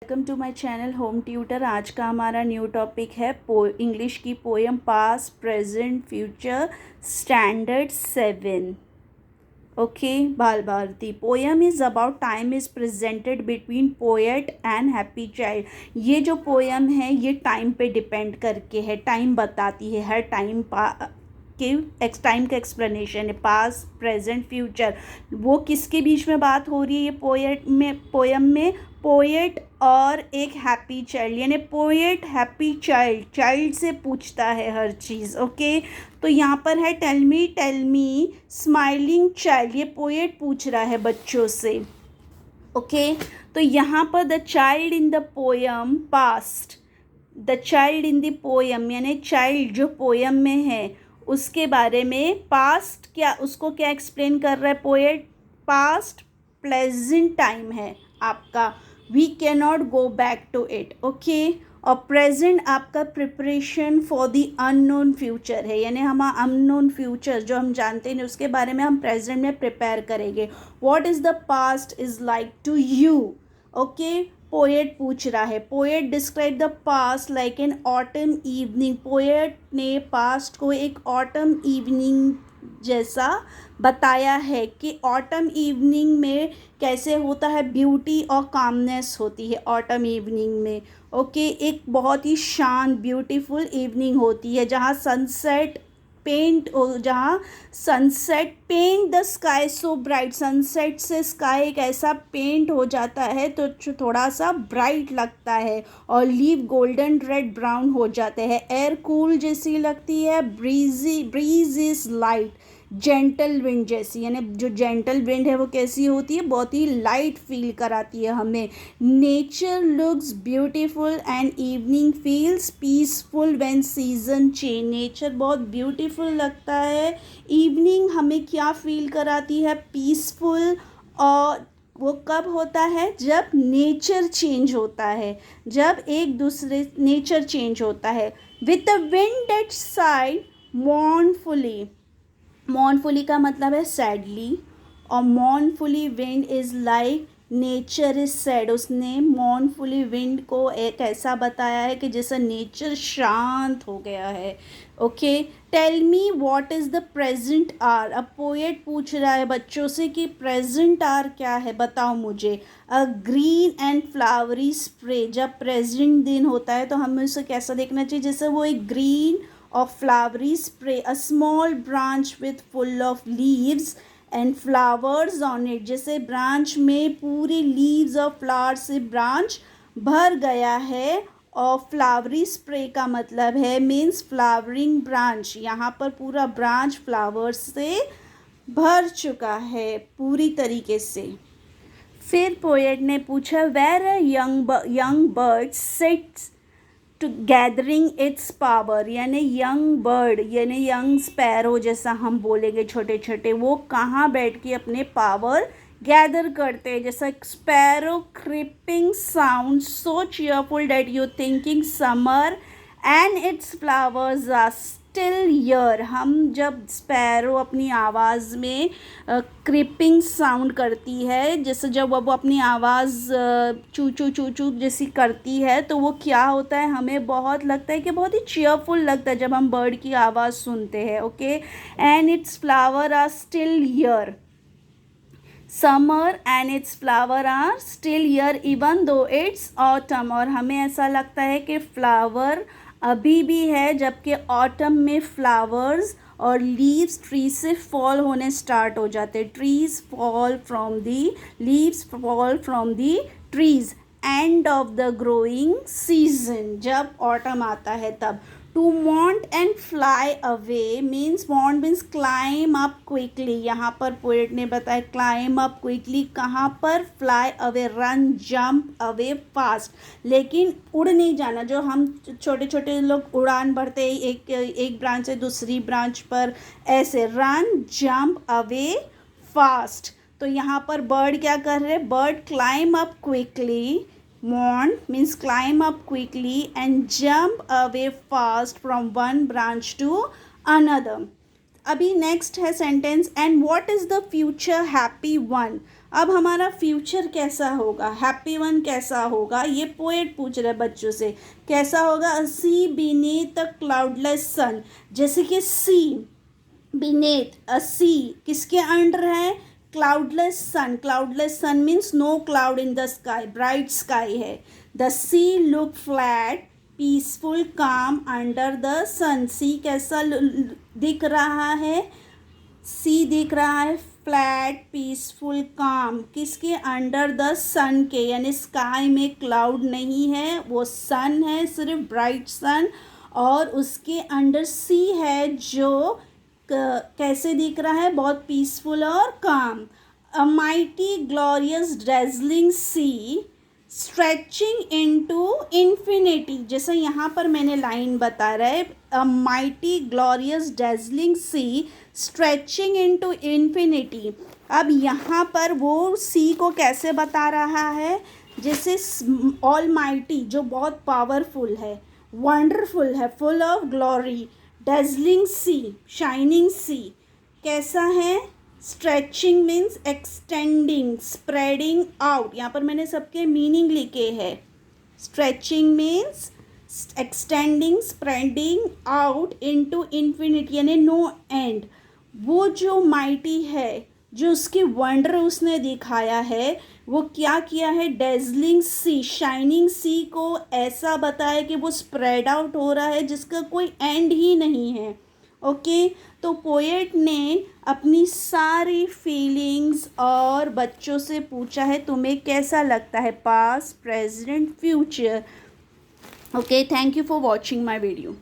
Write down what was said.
Welcome to my channel home tutor. आज का हमारा न्यू टॉपिक है इंग्लिश की poem past present future standard 7। Okay, Bal Bharati. Poem is about time is presented between poet and happy child. ये जो poem है ये टाइम पे डिपेंड करके है, टाइम बताती है, हर टाइम टाइम का एक्सप्लेनेशन है, पास्ट प्रेजेंट फ्यूचर। वो किसके बीच में बात हो रही है ये पोएम में पोएट और एक हैप्पी चाइल्ड, यानी पोएट हैप्पी चाइल्ड से पूछता है हर चीज़। ओके, तो यहाँ पर है टेल मी स्माइलिंग चाइल्ड, ये पोएट पूछ रहा है बच्चों से। ओके, तो यहाँ पर the child in the poem past, the child in the poem यानी चाइल्ड जो पोएम में है उसके बारे में पास्ट क्या, उसको क्या एक्सप्लेन कर रहा है पोएट। पास्ट प्लेजेंट टाइम है आपका, we can not go back to it. Okay, और प्रेजेंट आपका preparation for the unknown future है, यानी हम अननोन फ्यूचर जो हम जानते नहीं उसके बारे में हम प्रेजेंट में प्रिपेयर करेंगे। What is the past is like to you. Okay, poet पूछ रहा है, poet describe the past like an autumn evening. Poet ने पास्ट को एक ऑटम इवनिंग जैसा बताया है कि ऑटम इवनिंग में कैसे होता है, ब्यूटी और कामनेस होती है ऑटम इवनिंग में। ओके, एक बहुत ही शांत ब्यूटीफुल इवनिंग होती है जहाँ sunset paint the sky so bright. Sunset से स्काई एक ऐसा पेंट हो जाता है तो थोड़ा सा ब्राइट लगता है, और लीव गोल्डन रेड ब्राउन हो जाते हैं। एयर कूल जैसी लगती है, breeze is light, gentle wind जैसी, यानी जो जेंटल विंड है वो कैसी होती है, बहुत ही लाइट फील कराती है हमें। Nature looks beautiful and evening feels peaceful when season change. Nature बहुत ब्यूटीफुल लगता है, इवनिंग हमें क्या फील कराती है, पीसफुल। और वो कब होता है, जब नेचर चेंज होता है, जब एक दूसरे नेचर चेंज होता है। With the wind that side mournfully का मतलब है सैडली, और mournfully wind is like nature is sad. उसने मॉर्नफुली विंड को एक ऐसा बताया है कि जैसा नेचर शांत हो गया है। Okay, tell me what is the present hour. अब पोएट पूछ रहा है बच्चों से कि प्रेजेंट आवर क्या है, बताओ मुझे। अ ग्रीन एंड फ्लावरी स्प्रे, जब प्रेजेंट दिन होता है तो हमें उसे कैसा देखना चाहिए, जैसे वो एक green or flowery spray, a small branch with full of leaves and flowers on it। जैसे ब्रांच में पूरी लीव्स और फ्लावर्स से ब्रांच भर गया है, और फ्लावरी स्प्रे का मतलब है मीन्स फ्लावरिंग ब्रांच। यहाँ पर पूरा ब्रांच फ्लावर्स से भर चुका है पूरी तरीके से। फिर पोएट ने पूछा where a young bird sits to gathering its power, यानी यंग बर्ड यानी यंग स्पैरो जैसा हम बोलेंगे, छोटे छोटे, वो कहाँ बैठ के अपने पावर गैदर करते हैं। जैसा sparrow creeping sound so cheerful that you thinking summer and its flowers are still here. हम जब स्पैरो अपनी आवाज़ में क्रिपिंग साउंड करती है, जैसे जब वो अपनी आवाज़ चू चू चू चू जैसी करती है तो वो क्या होता है, हमें बहुत लगता है कि बहुत ही चीयरफुल लगता है जब हम बर्ड की आवाज़ सुनते हैं। Okay, and its flower are still here, summer and its flower are still here even though it's autumn. और हमें ऐसा लगता है कि फ्लावर अभी भी है, जबकि ऑटम में फ्लावर्स और लीव्स ट्री से फॉल होने स्टार्ट हो जाते, leaves fall from the trees. End of the growing season, जब ऑटम आता है तब। To mount and fly away means, mount means climb up quickly. यहाँ पर पोएट ने बताया क्लाइम अप क्विकली कहाँ पर, fly away run jump away fast, लेकिन उड़ नहीं जाना। जो हम छोटे छोटे लोग उड़ान भरते हैं एक ब्रांच से दूसरी ब्रांच पर, ऐसे रन जंप अवे फास्ट। तो यहाँ पर बर्ड क्या कर रहे हैं, bird climb up quickly, Mount means climb up quickly and jump away fast from one branch to another. अभी नेक्स्ट है sentence, and what is the future happy one. अब हमारा फ्यूचर कैसा होगा, हैप्पी वन कैसा होगा, ये पोएट पूछ रहे बच्चों से। कैसा होगा, सी बीनीथ अ क्लाउडलेस सन, जैसे कि सी बीनेथ अ सी किसके अंडर है, cloudless sun. Cloudless sun means no cloud in the sky, bright sky है। The sea look flat peaceful calm under the sun, sea कैसा दिख रहा है, सी दिख रहा है फ्लैट पीसफुल काम, किसके, अंडर द सन के, यानी स्काई में क्लाउड नहीं है, वो सन है, सिर्फ ब्राइट सन, और उसके अंडर सी है जो कैसे दिख रहा है, बहुत पीसफुल और calm. A mighty glorious dazzling sea stretching into infinity, जैसे यहाँ पर मैंने लाइन बता रहा है, a mighty glorious dazzling sea stretching into infinity. अब यहाँ पर वो सी को कैसे बता रहा है, जैसे ऑल माइटी जो बहुत पावरफुल है, वंडरफुल है, फुल ऑफ ग्लोरी, डेजलिंग सी शाइनिंग सी कैसा है, stretching means extending, spreading out, यहाँ पर मैंने सबके मीनिंग लिखे हैं। Stretching means extending, spreading out into infinity, यानी नो एंड। वो जो माइटी है, जो उसकी वंडर उसने दिखाया है, वो क्या किया है, डेजलिंग सी शाइनिंग सी को ऐसा बताया कि वो स्प्रेड आउट हो रहा है जिसका कोई एंड ही नहीं है। ओके तो पोएट ने अपनी सारी फीलिंग्स और बच्चों से पूछा है तुम्हें कैसा लगता है past, present, future. Okay, thank you for watching my video.